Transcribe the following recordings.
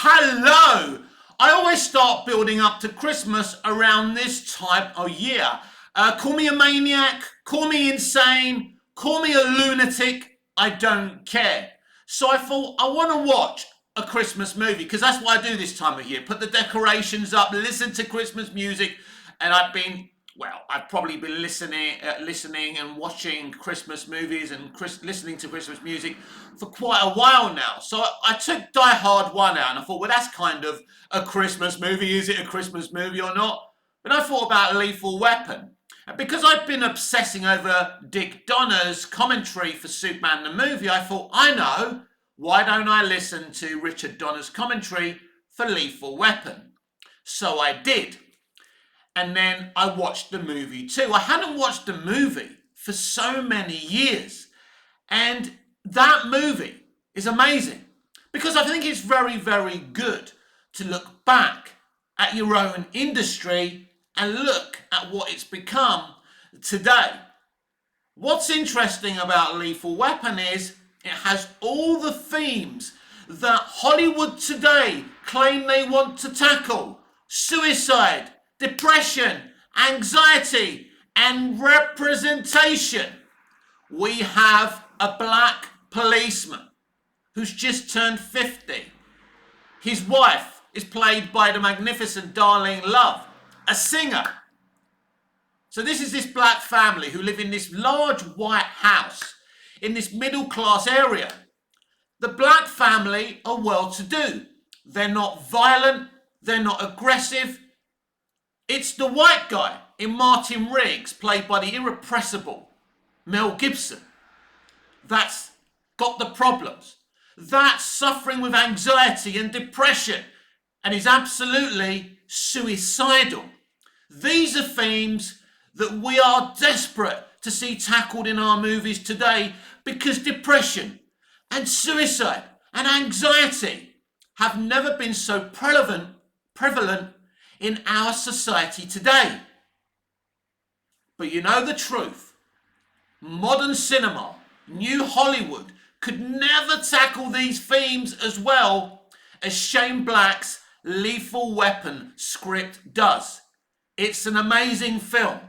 Hello! I always start building up to Christmas around this time of year. Call me a maniac, call me insane, call me a lunatic, I don't care. So I thought I want to watch a Christmas movie because that's what I do this time of year. Put the decorations up, listen to Christmas music, and I've probably been listening and watching Christmas movies and listening to Christmas music for quite a while now. So I took Die Hard 1 out and I thought, well, that's kind of a Christmas movie. Is it a Christmas movie or not? But I thought about Lethal Weapon. And because I've been obsessing over Dick Donner's commentary for Superman the movie, I thought, I know, why don't I listen to Richard Donner's commentary for Lethal Weapon? So I did. And then I watched the movie too. I hadn't watched the movie for so many years. And that movie is amazing because I think it's very, very good to look back at your own industry and look at what it's become today. What's interesting about Lethal Weapon is it has all the themes that Hollywood today claim they want to tackle. Suicide, depression, anxiety, and representation. We have a black policeman who's just turned 50. His wife is played by the magnificent Darlene Love, a singer. So this is this black family who live in this large white house in this middle class area. The black family are well to do. They're not violent, they're not aggressive. It's the white guy in Martin Riggs, played by the irrepressible Mel Gibson, that's got the problems. That's suffering with anxiety and depression and is absolutely suicidal. These are themes that we are desperate to see tackled in our movies today because depression and suicide and anxiety have never been so prevalent in our society today. But you know the truth, modern cinema, new Hollywood could never tackle these themes as well as Shane Black's Lethal Weapon script does. It's an amazing film.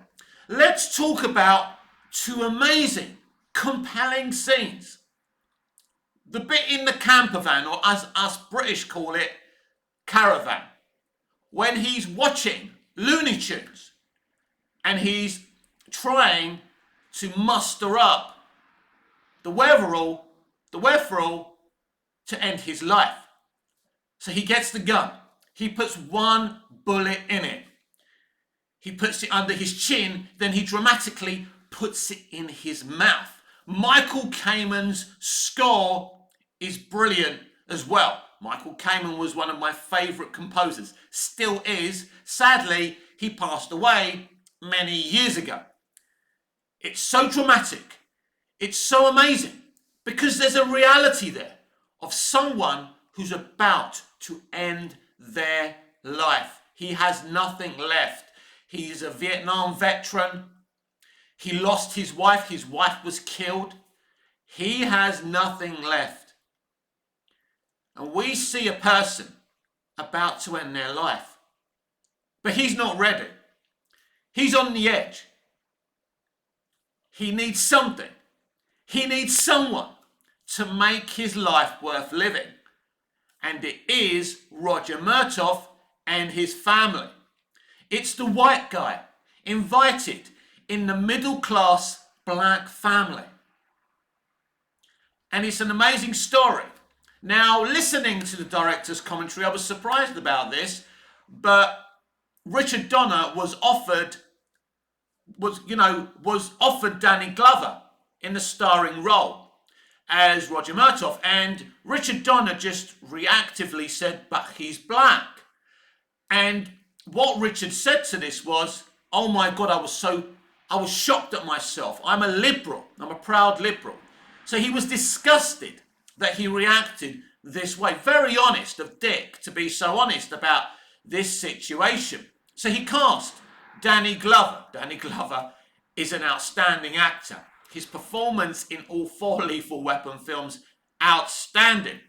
Let's talk about two amazing, compelling scenes. The bit in the camper van, or as us British call it, caravan, when he's watching Looney Tunes and he's trying to muster up the wherewithal to end his life. So he gets the gun. He puts one bullet in it. He puts it under his chin, then he dramatically puts it in his mouth. Michael Kamen's score is brilliant as well. Michael Kamen was one of my favourite composers, still is. Sadly, he passed away many years ago. It's so dramatic, it's so amazing, because there's a reality there of someone who's about to end their life. He has nothing left. He's a Vietnam veteran. He lost his wife was killed. He has nothing left. And we see a person about to end their life. But he's not ready. He's on the edge. He needs something. He needs someone to make his life worth living. And it is Roger Murtaugh and his family. It's the white guy invited in the middle class black family. And it's an amazing story. Now, listening to the director's commentary, I was surprised about this, but Richard Donner was offered Danny Glover in the starring role as Roger Murtaugh, and Richard Donner just reactively said, but he's black. And what Richard said to this was, oh my God, I was shocked at myself. I'm a liberal. I'm a proud liberal. So he was disgusted that he reacted this way. Very honest of Dick to be so honest about this situation. So he cast Danny Glover. Danny Glover is an outstanding actor. His performance in all 4 Lethal Weapon films, outstanding.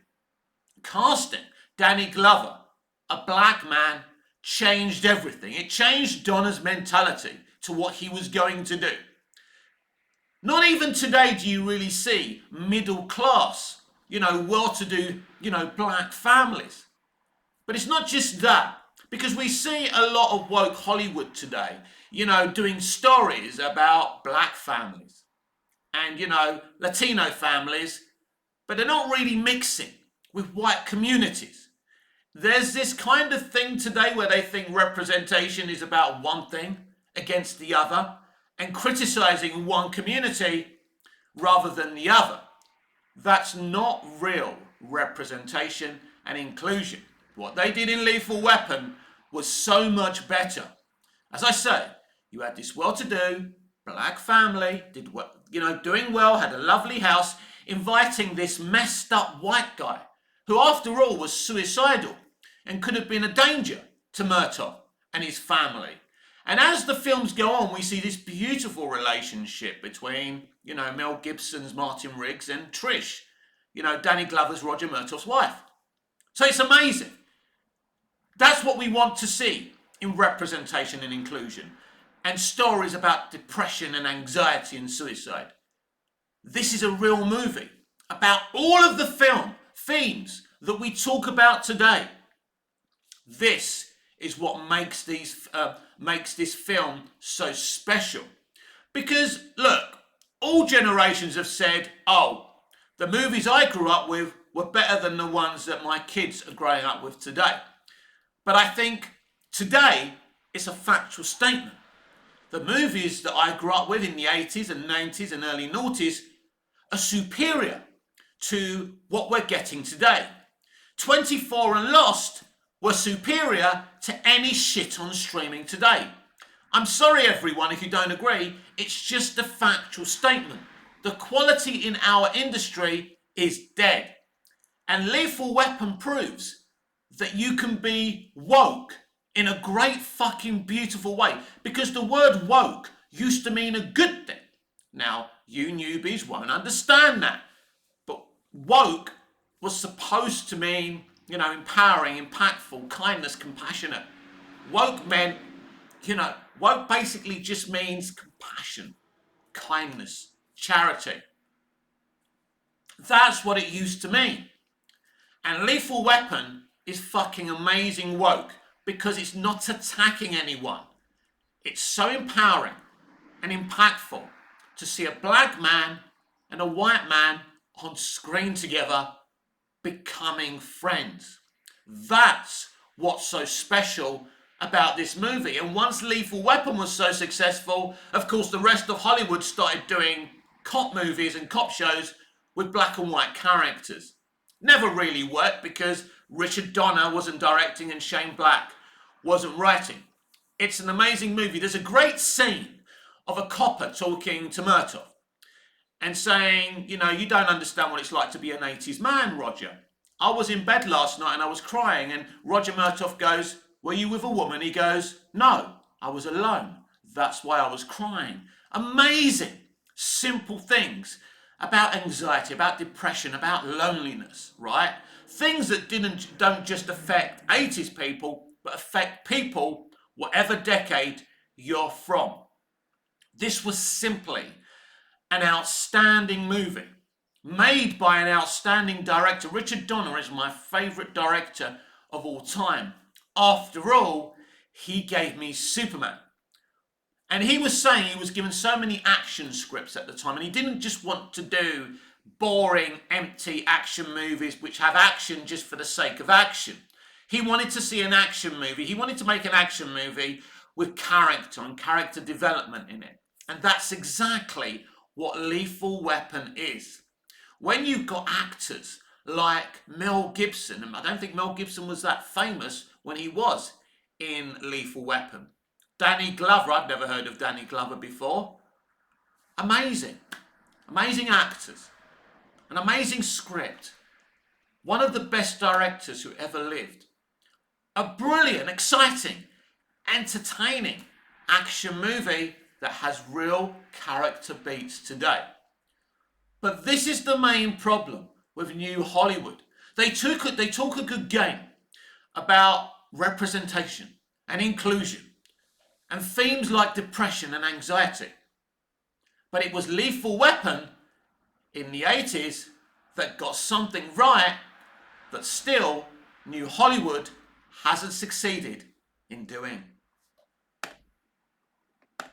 Casting Danny Glover, a black man, changed everything. It changed Donner's mentality to what he was going to do. Not even today do you really see middle class, well-to-do, black families. But it's not just that, because we see a lot of woke Hollywood today, doing stories about black families and, Latino families, but they're not really mixing with white communities. There's this kind of thing today where they think representation is about one thing against the other and criticizing one community rather than the other. That's not real representation and inclusion. What they did in Lethal Weapon was so much better. As I say, you had this well-to-do black family, doing well, had a lovely house, inviting this messed up white guy who after all was suicidal and could have been a danger to Murtaugh and his family. And as the films go on, we see this beautiful relationship between, Mel Gibson's Martin Riggs and Trish, Danny Glover's Roger Murtaugh's wife. So it's amazing. That's what we want to see in representation and inclusion, and stories about depression and anxiety and suicide. This is a real movie about all of the film themes that we talk about today. This is what makes this film so special. Because, look, all generations have said, oh, the movies I grew up with were better than the ones that my kids are growing up with today. But I think today it's a factual statement. The movies that I grew up with in the 80s and 90s and early noughties are superior to what we're getting today. 24 and Lost were superior to any shit on streaming today. I'm sorry everyone if you don't agree, it's just a factual statement. The quality in our industry is dead. And Lethal Weapon proves that you can be woke in a great fucking beautiful way. Because the word woke used to mean a good thing. Now, you newbies won't understand that. But woke was supposed to mean, empowering, impactful, kindness, compassionate. Woke meant, woke basically just means compassion, kindness, charity. That's what it used to mean. And Lethal Weapon is fucking amazing woke because it's not attacking anyone. It's so empowering and impactful to see a black man and a white man on screen together becoming friends. That's what's so special about this movie. And once Lethal Weapon was so successful, of course the rest of Hollywood started doing cop movies and cop shows with black and white characters. Never really worked because Richard Donner wasn't directing and Shane Black wasn't writing. It's an amazing movie. There's a great scene of a copper talking to Murtaugh and saying, you don't understand what it's like to be an 80s man, Roger. I was in bed last night and I was crying, and Roger Murtaugh goes, were you with a woman? He goes, no, I was alone. That's why I was crying. Amazing, simple things about anxiety, about depression, about loneliness, right? Things that don't just affect 80s people, but affect people whatever decade you're from. This was simply an outstanding movie made by an outstanding director. Richard Donner is my favourite director of all time. After all, he gave me Superman. And he was saying he was given so many action scripts at the time, and he didn't just want to do boring, empty action movies which have action just for the sake of action. He wanted to see an action movie. He wanted to make an action movie with character and character development in it. And that's exactly what Lethal Weapon is. When you've got actors like Mel Gibson, and I don't think Mel Gibson was that famous when he was in Lethal Weapon. Danny Glover, I'd never heard of Danny Glover before. Amazing. Amazing actors. An amazing script. One of the best directors who ever lived. A brilliant, exciting, entertaining action movie that has real character beats today. But this is the main problem with New Hollywood. They talk a good game. about representation and inclusion and themes like depression and anxiety. But it was Lethal Weapon in the 80s that got something right that still New Hollywood hasn't succeeded in doing.